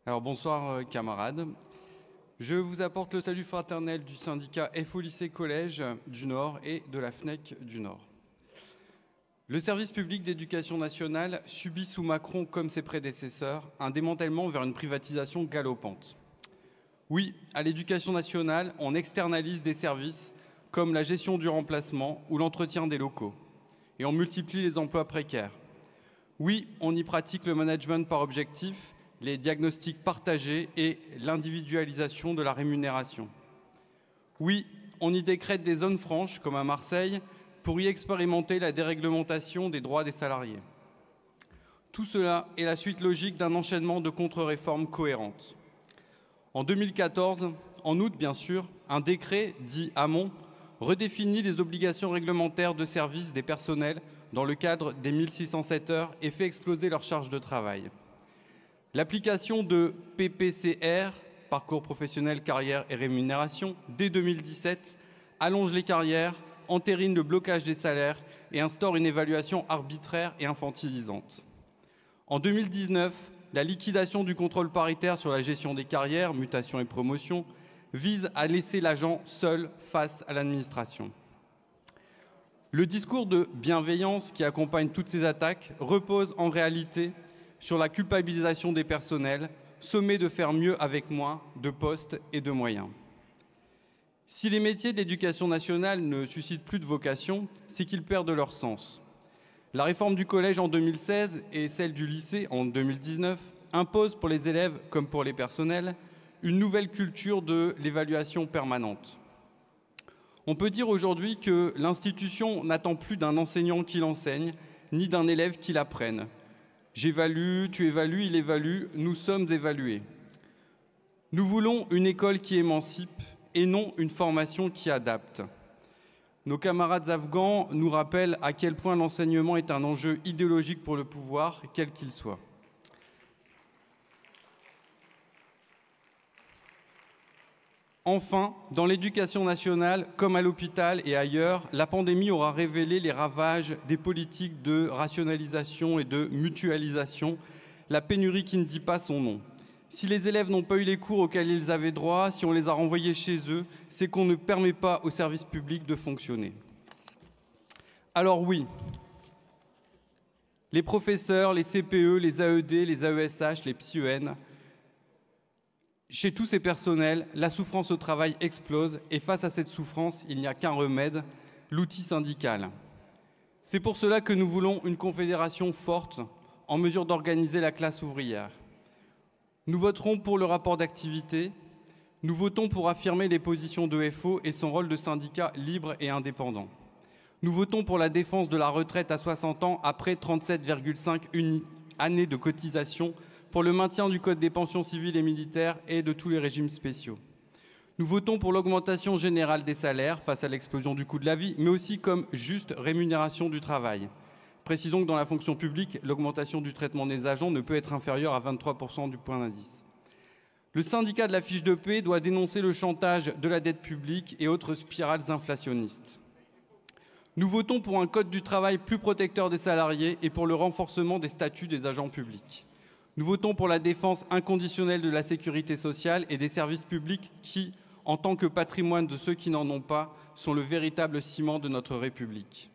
Alors bonsoir camarades. Je vous apporte le salut fraternel du syndicat FO Lycée Collège du Nord et de la FNEC du Nord. Le service public d'éducation nationale subit sous Macron, comme ses prédécesseurs, un démantèlement vers une privatisation galopante. Oui, à l'éducation nationale, on externalise des services comme la gestion du remplacement ou l'entretien des locaux. Et on multiplie les emplois précaires. Oui, on y pratique le management par objectif, les diagnostics partagés et l'individualisation de la rémunération. Oui, on y décrète des zones franches, comme à Marseille, pour y expérimenter la déréglementation des droits des salariés. Tout cela est la suite logique d'un enchaînement de contre-réformes cohérentes. En 2014, en août bien sûr, un décret, dit Hamon, redéfinit les obligations réglementaires de service des personnels dans le cadre des 1607 heures et fait exploser leur charge de travail. L'application de PPCR, Parcours professionnel, carrière et rémunération, dès 2017, allonge les carrières, entérine le blocage des salaires et instaure une évaluation arbitraire et infantilisante. En 2019, la liquidation du contrôle paritaire sur la gestion des carrières, mutations et promotions, vise à laisser l'agent seul face à l'administration. Le discours de bienveillance qui accompagne toutes ces attaques repose en réalité sur la culpabilisation des personnels, sommés de faire mieux avec moins de postes et de moyens. Si les métiers de l'éducation nationale ne suscitent plus de vocation, c'est qu'ils perdent leur sens. La réforme du collège en 2016 et celle du lycée en 2019 imposent pour les élèves comme pour les personnels une nouvelle culture de l'évaluation permanente. On peut dire aujourd'hui que l'institution n'attend plus d'un enseignant qui l'enseigne, ni d'un élève qui l'apprenne. J'évalue, tu évalues, il évalue, nous sommes évalués. Nous voulons une école qui émancipe et non une formation qui adapte. Nos camarades afghans nous rappellent à quel point l'enseignement est un enjeu idéologique pour le pouvoir, quel qu'il soit. Enfin, dans l'éducation nationale, comme à l'hôpital et ailleurs, la pandémie aura révélé les ravages des politiques de rationalisation et de mutualisation, la pénurie qui ne dit pas son nom. Si les élèves n'ont pas eu les cours auxquels ils avaient droit, si on les a renvoyés chez eux, c'est qu'on ne permet pas au service public de fonctionner. Alors oui, les professeurs, les CPE, les AED, les AESH, les PsyEN, chez tous ces personnels, la souffrance au travail explose et face à cette souffrance, il n'y a qu'un remède, l'outil syndical. C'est pour cela que nous voulons une confédération forte en mesure d'organiser la classe ouvrière. Nous voterons pour le rapport d'activité, nous votons pour affirmer les positions de FO et son rôle de syndicat libre et indépendant. Nous votons pour la défense de la retraite à 60 ans après 37,5 années de cotisation, pour le maintien du Code des pensions civiles et militaires et de tous les régimes spéciaux. Nous votons pour l'augmentation générale des salaires face à l'explosion du coût de la vie, mais aussi comme juste rémunération du travail. Précisons que dans la fonction publique, l'augmentation du traitement des agents ne peut être inférieure à 23% du point d'indice. Le syndicat de la fiche de paix doit dénoncer le chantage de la dette publique et autres spirales inflationnistes. Nous votons pour un code du travail plus protecteur des salariés et pour le renforcement des statuts des agents publics. Nous votons pour la défense inconditionnelle de la sécurité sociale et des services publics qui, en tant que patrimoine de ceux qui n'en ont pas, sont le véritable ciment de notre République.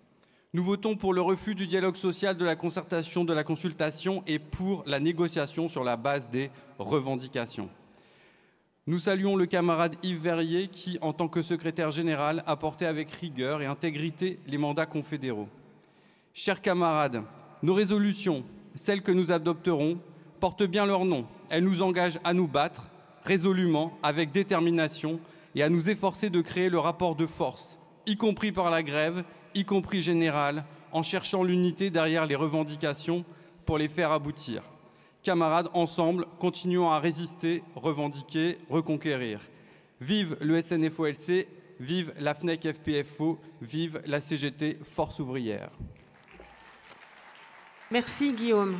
Nous votons pour le refus du dialogue social, de la concertation, de la consultation et pour la négociation sur la base des revendications. Nous saluons le camarade Yves Verrier qui, en tant que secrétaire général, a porté avec rigueur et intégrité les mandats confédéraux. Chers camarades, nos résolutions, celles que nous adopterons, portent bien leur nom. Elles nous engagent à nous battre résolument, avec détermination, et à nous efforcer de créer le rapport de force, y compris par la grève, y compris générale, en cherchant l'unité derrière les revendications pour les faire aboutir. Camarades, ensemble, continuons à résister, revendiquer, reconquérir. Vive le SNFOLC, vive la FNEC FPFO, vive la CGT Force ouvrière. Merci Guillaume.